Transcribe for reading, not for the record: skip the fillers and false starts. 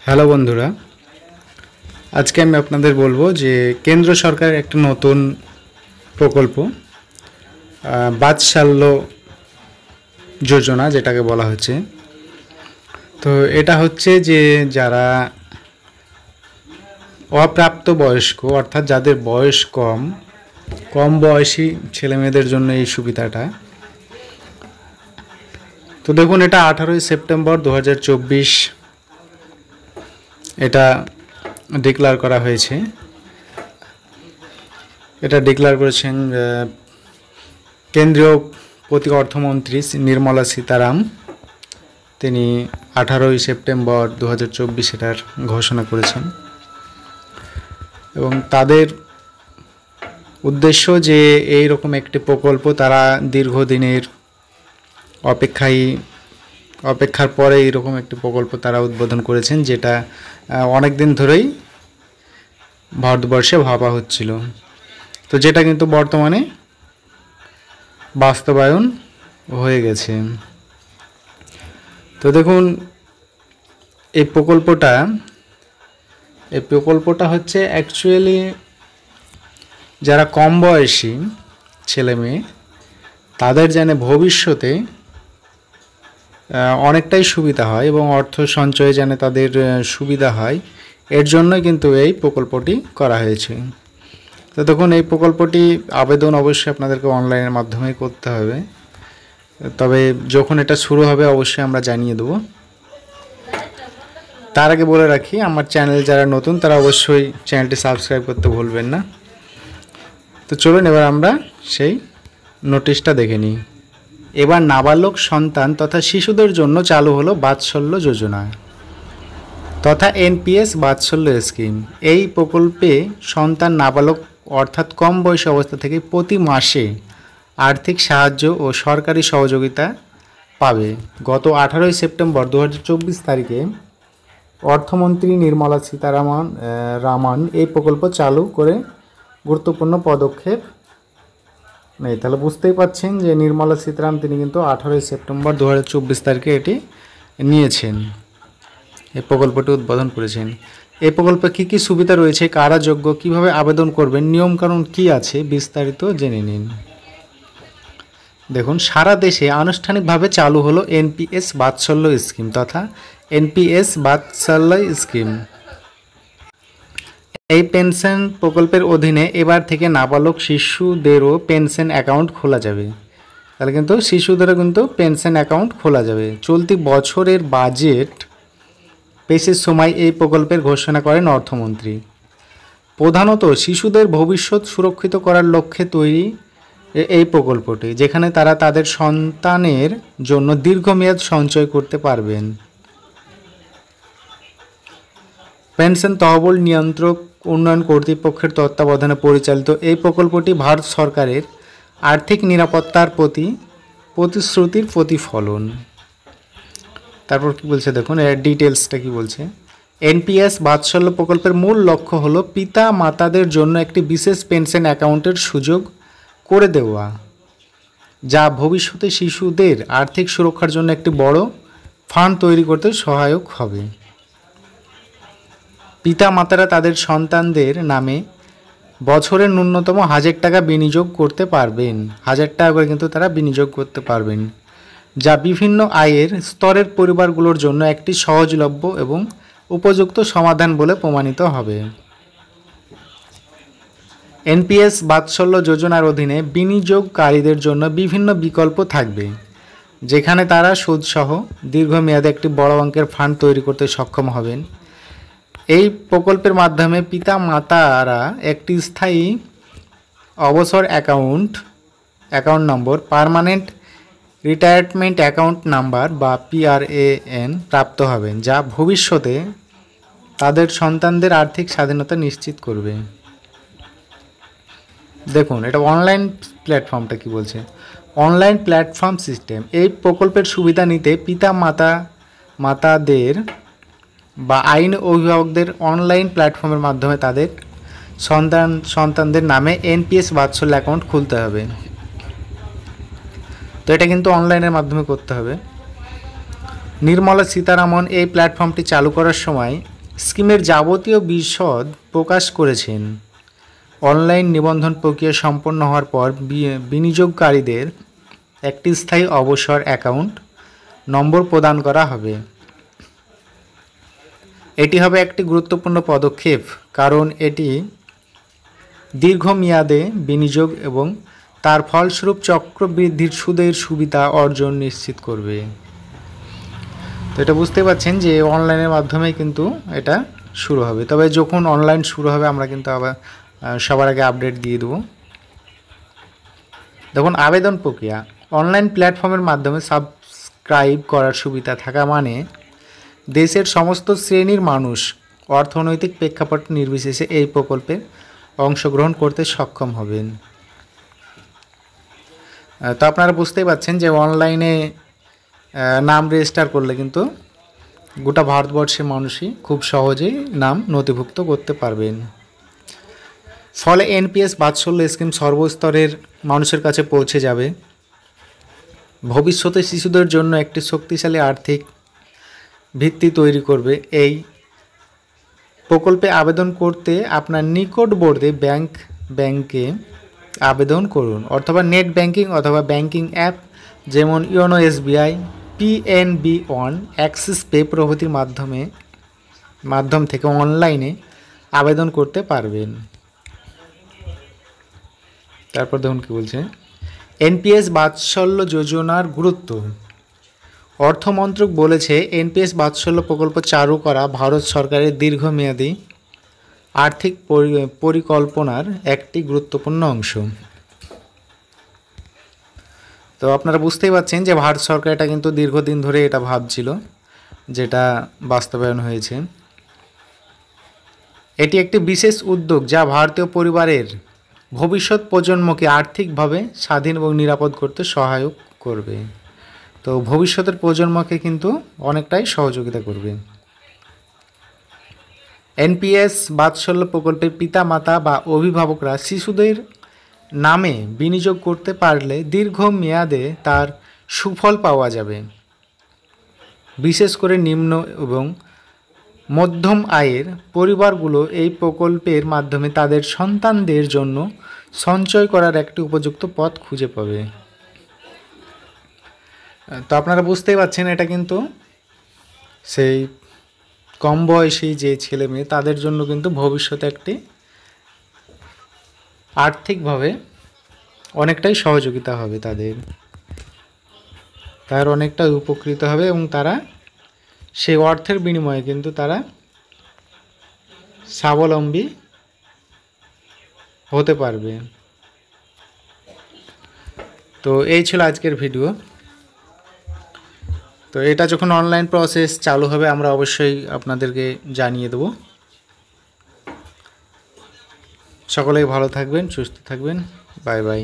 Hello বন্ধুরা, আজকে আমি আপনাদের বলবো যে কেন্দ্র সরকারের একটা নতুন প্রকল্প বাৎসল্য যোজনা যেটাকে বলা হচ্ছে। তো এটা হচ্ছে যে যারা অপ্রাপ্ত বয়স্ক অর্থাৎ যাদের বয়স কম বয়সী ছেলেমেয়েদের জন্য এই সুবিধাটা। তো দেখুন, এটা 18ই সেপ্টেম্বর 2024 এটা ডিক্লেয়ার করা হয়েছে। এটা ডিক্লেয়ার করেছেন কেন্দ্রীয় প্রতি অর্থমন্ত্রী নির্মলা সীতারাম। তিনি 18ই সেপ্টেম্বর 2024 এটার ঘোষণা করেছেন এবং তাদের উদ্দেশ্য যে এই রকম একটি প্রকল্প তারা দীর্ঘদিনের অপেক্ষার পরে এইরকম একটি প্রকল্প তারা উদ্বোধন করেছেন, যেটা অনেক দিন ধরেই ভারতবর্ষে ভাবা হচ্ছিল। তো যেটা কিন্তু বর্তমানে বাস্তবায়ন হয়ে গেছে। তো দেখুন, এই প্রকল্পটা হচ্ছে অ্যাকচুয়ালি যারা কম বয়সী ছেলে মেয়ে তাদের যেন ভবিষ্যতে অনেকটাই সুবিধা হয় এবং অর্থ সঞ্চয়ে যেন তাদের সুবিধা হয়, এর জন্যই কিন্তু এই প্রকল্পটি করা হয়েছে। তো দেখুন, এই প্রকল্পটি আবেদন অবশ্যই আপনাদেরকে অনলাইনের মাধ্যমে করতে হবে, তবে যখন এটা শুরু হবে অবশ্যই আমরা জানিয়ে দেবো। তার আগে বলে রাখি, আমার চ্যানেল যারা নতুন তারা অবশ্যই চ্যানেলটি সাবস্ক্রাইব করতে ভুলবেন না। তো চলুন এবার আমরা সেই নোটিশটা দেখে নিই। এবার নাবালক সন্তান তথা শিশুদের জন্য চালু হলো বাৎসল্য যোজনা তথা এনপিএস বাৎসল্য স্কিম। এই প্রকল্পে সন্তান নাবালক অর্থাৎ কম বয়সী অবস্থা থেকে প্রতি মাসে আর্থিক সাহায্য ও সরকারি সহযোগিতা পাবে। গত 18ই সেপ্টেম্বর 2024 তারিখে অর্থমন্ত্রী নির্মলা সীতারামন এই প্রকল্প চালু করে গুরুত্বপূর্ণ পদক্ষেপ নেই। তাহলে বুঝতেই পাচ্ছেন যে নির্মলা সীতারামন তিনি কিন্তু 18ই সেপ্টেম্বর 2024 তারিখে এটি নিয়েছেন, এই প্রকল্পটি উদ্বোধন করেছেন। এই প্রকল্পে কী কী সুবিধা রয়েছে, কারা যোগ্য, কীভাবে আবেদন করবেন, নিয়মকানুন কী আছে বিস্তারিত জেনে নিন। দেখুন, সারা দেশে আনুষ্ঠানিকভাবে চালু হলো এনপিএস বাৎসল্য স্কিম তথা এনপিএস বাৎসল্য স্কিম। এই পেনশন প্রকল্পের অধীনে এবার থেকে নাবালক শিশুদেরও পেনশন অ্যাকাউন্ট খোলা যাবে। তাহলে কিন্তু শিশুদেরও কিন্তু পেনশন অ্যাকাউন্ট খোলা যাবে। চলতি বছরের বাজেট পেশের সময় এই প্রকল্পের ঘোষণা করেন অর্থমন্ত্রী। প্রধানত শিশুদের ভবিষ্যৎ সুরক্ষিত করার লক্ষ্যে তৈরি এই প্রকল্পটি, যেখানে তারা তাদের সন্তানের জন্য দীর্ঘমেয়াদ সঞ্চয় করতে পারবেন। পেনশন তহবিল নিয়ন্ত্রক উন্নয়ন কর্তৃপক্ষের তত্ত্বাবধানে পরিচালিত এই প্রকল্পটি ভারত সরকারের আর্থিক নিরাপত্তার প্রতি প্রতিশ্রুতির প্রতিফলন। তারপর কি বলছে দেখুন, এর ডিটেলসটা কি বলছে। এনপিএস বাৎসল্য প্রকল্পের মূল লক্ষ্য হলো পিতা মাতাদের জন্য একটি বিশেষ পেনশন অ্যাকাউন্টের সুযোগ করে দেওয়া, যা ভবিষ্যতে শিশুদের আর্থিক সুরক্ষার জন্য একটি বড় ফান্ড তৈরি করতে সহায়ক হবে। পিতা মাতারা তাদের সন্তানদের নামে বছরে ন্যূনতম 1000 টাকা বিনিয়োগ করতে পারবেন। 1000 টাকা করে কিন্তু তারা বিনিয়োগ করতে পারবেন, যা বিভিন্ন আয়ের স্তরের পরিবারগুলোর জন্য একটি সহজলভ্য এবং উপযুক্ত সমাধান বলে প্রমাণিত হবে। এনপিএস বাৎসল্য যোজনার অধীনে বিনিয়োগকারীদের জন্য বিভিন্ন বিকল্প থাকবে, যেখানে তারা সুদসহ দীর্ঘমেয়াদে একটি বড় অঙ্কের ফান্ড তৈরি করতে সক্ষম হবেন। এই প্রকল্পের মাধ্যমে পিতা মাতারা একটি স্থায়ী অবসর account number, permanent retirement account number বা পিআরএএন প্রাপ্ত হবেন, যা ভবিষ্যতে তাদের সন্তানদের আর্থিক স্বাধীনতা নিশ্চিত করবে। দেখুন, এটা অনলাইন প্ল্যাটফর্মটা কি বলছে। Online platform system. এই প্রকল্পের সুবিধা নিতে পিতা মাতাদের বা আইন অভিভাবকদের অনলাইন প্ল্যাটফর্মের মাধ্যমে তাদের সন্তানদের নামে এনপিএস বাৎসল্য অ্যাকাউন্ট খুলতে হবে। তো এটা কিন্তু অনলাইনের মাধ্যমে করতে হবে। নির্মলা সীতারামন এই প্ল্যাটফর্মটি চালু করার সময় স্কিমের যাবতীয় বিশদ প্রকাশ করেছেন। অনলাইন নিবন্ধন প্রক্রিয়া সম্পন্ন হওয়ার পর বিনিয়োগকারীদের একটি স্থায়ী অবসর অ্যাকাউন্ট নম্বর প্রদান করা হবে। এটি হবে একটি গুরুত্বপূর্ণ পদক্ষেপ, কারণ এটি দীর্ঘমেয়াদে বিনিয়োগ এবং তার ফলস্বরূপ চক্রবৃদ্ধির সুদের সুবিধা অর্জন নিশ্চিত করবে। তো এটা বুঝতে পারছেন যে অনলাইনের মাধ্যমে কিন্তু এটা শুরু হবে। তবে যখন অনলাইন শুরু হবে আমরা কিন্তু আবার সবার আগে আপডেট দিয়ে দেবো। দেখুন, আবেদন প্রক্রিয়া। অনলাইন প্ল্যাটফর্মের মাধ্যমে সাবস্ক্রাইব করার সুবিধা থাকা মানে দেশের সমস্ত শ্রেণীর মানুষ অর্থনৈতিক প্রেক্ষাপট নির্বিশেষে এই প্রকল্পে অংশগ্রহণ করতে সক্ষম হবেন। তো আপনারা বুঝতেই পারছেন যে অনলাইনে নাম রেজিস্টার করলে কিন্তু গোটা ভারতবর্ষের মানুষই খুব সহজেই নাম নথিভুক্ত করতে পারবেন। ফলে এনপিএস বাৎসল্য স্কিম সর্বস্তরের মানুষের কাছে পৌঁছে যাবে। ভবিষ্যতে শিশুদের জন্য একটি শক্তিশালী আর্থিক ভিত্তি তৈরি করবে। এই প্রকল্পে আবেদন করতে আপনার নিকটবর্তী ব্যাংকে আবেদন করুন, অথবা নেট ব্যাংকিং অথবা ব্যাংকিং অ্যাপ যেমন YONO SBI, PNB one, Axis pay প্রভৃতির মাধ্যম থেকে অনলাইনে আবেদন করতে পারবেন। তারপর দেখুন কি বলছে, এনপিএস বাৎসল্য যোজনার গুরুত্ব। অর্থমন্ত্রক বলেছে, এনপিএস বাৎসল্য প্রকল্প চালু করা ভারত সরকারের দীর্ঘমেয়াদী আর্থিক পরিকল্পনার একটি গুরুত্বপূর্ণ অংশ। তো আপনারা বুঝতেই পারছেন যে ভারত সরকার এটা কিন্তু দীর্ঘদিন ধরে এটা ভাবছিল, যেটা বাস্তবায়ন হয়েছে। এটি একটি বিশেষ উদ্যোগ যা ভারতীয় পরিবারের ভবিষ্যৎ প্রজন্মকে আর্থিকভাবে স্বাধীন এবং নিরাপদ করতে সহায়ক করবে। তো ভবিষ্যতের প্রজন্মকে কিন্তু অনেকটাই সহযোগিতা করবে। এনপিএস বাৎসল্য প্রকল্পের পিতামাতা বা অভিভাবকরা শিশুদের নামে বিনিয়োগ করতে পারলে দীর্ঘমেয়াদে তার সুফল পাওয়া যাবে। বিশেষ করে নিম্ন এবং মধ্যম আয়ের পরিবারগুলো এই প্রকল্পের মাধ্যমে তাদের সন্তানদের জন্য সঞ্চয় করার একটি উপযুক্ত পথ খুঁজে পাবে। তো আপনারা বুঝতেই পারছেন এটা কিন্তু সেই কম বয়সী যে ছেলে মেয়ে তাদের জন্য কিন্তু ভবিষ্যতে একটি আর্থিকভাবে অনেকটাই সহযোগিতা হবে, তার অনেকটা উপকৃত হবে এবং তারা সেই অর্থের বিনিময়ে কিন্তু তারা স্বাবলম্বী হতে পারবে। তো এই ছিল আজকের ভিডিও। তো এটা যখন অনলাইন প্রসেস চালু হবে আমরা অবশ্যই আপনাদেরকে জানিয়ে দেব। সকলেই ভালো থাকবেন, সুস্থ থাকবেন। Bye bye.